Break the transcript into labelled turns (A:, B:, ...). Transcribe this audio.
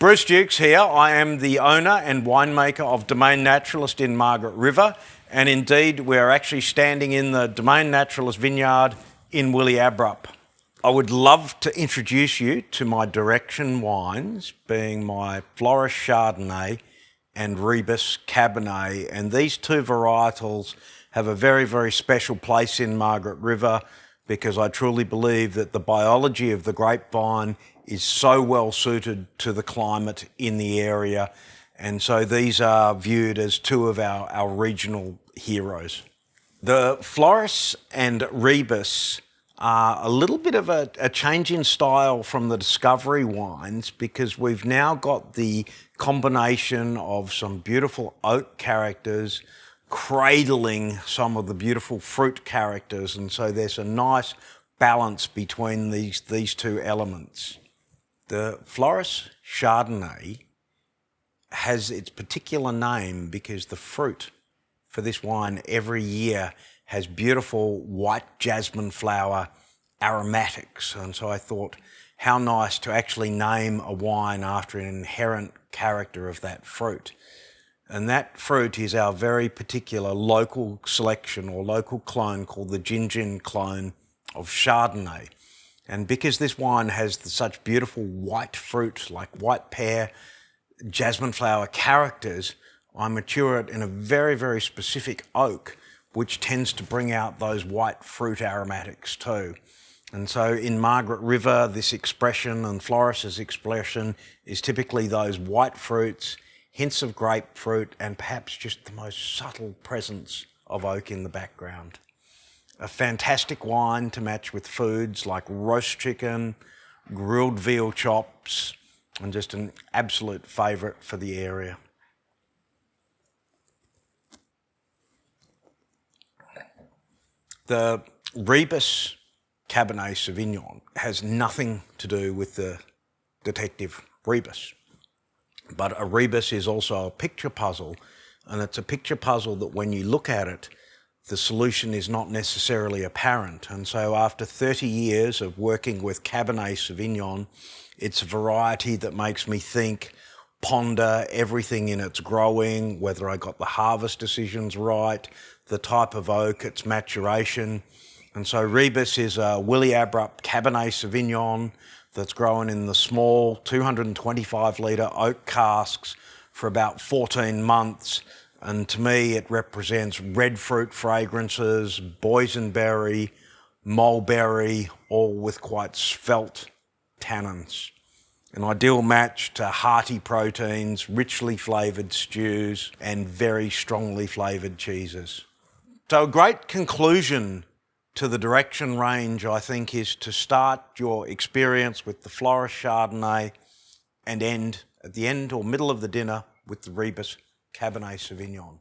A: Bruce Dukes here. I am the owner and winemaker of Domain Naturalist in Margaret River, and indeed we're actually standing in the Domain Naturalist vineyard in Williabrup. I would love to introduce you to my direction wines, being my Flourish Chardonnay and Rebus Cabernet, and these two varietals have a very, very special place in Margaret River because I truly believe that the biology of the grapevine is so well suited to the climate in the area, and so these are viewed as two of our regional heroes. The Floris and Rebus are a little bit of a change in style from the Discovery wines because we've now got the combination of some beautiful oak characters cradling some of the beautiful fruit characters, and so there's a nice balance between these two elements. The Floris Chardonnay has its particular name because the fruit for this wine every year has beautiful white jasmine flower aromatics, and so I thought how nice to actually name a wine after an inherent character of that fruit. And that fruit is our very particular local selection or local clone called the Gingin clone of Chardonnay. And because this wine has such beautiful white fruit, like white pear, jasmine flower characters, I mature it in a very, very specific oak, which tends to bring out those white fruit aromatics too. And so in Margaret River, this expression and Floris's expression is typically those white fruits, hints of grapefruit, and perhaps just the most subtle presence of oak in the background. A fantastic wine to match with foods like roast chicken, grilled veal chops, and just an absolute favourite for the area. The Rebus Cabernet Sauvignon has nothing to do with the detective Rebus. But a rebus is also a picture puzzle, and it's a picture puzzle that when you look at it, the solution is not necessarily apparent. And so after 30 years of working with Cabernet Sauvignon, it's a variety that makes me think, ponder everything in its growing, whether I got the harvest decisions right, the type of oak, its maturation. And so Rebus is a Williabrup Cabernet Sauvignon that's grown in the small 225 litre oak casks for about 14 months. And to me, it represents red fruit fragrances, boysenberry, mulberry, all with quite svelte tannins. An ideal match to hearty proteins, richly flavoured stews, and very strongly flavoured cheeses. So a great conclusion to the direction range, I think, is to start your experience with the Floris Chardonnay and end at the end or middle of the dinner with the Rebus Cabernet Sauvignon.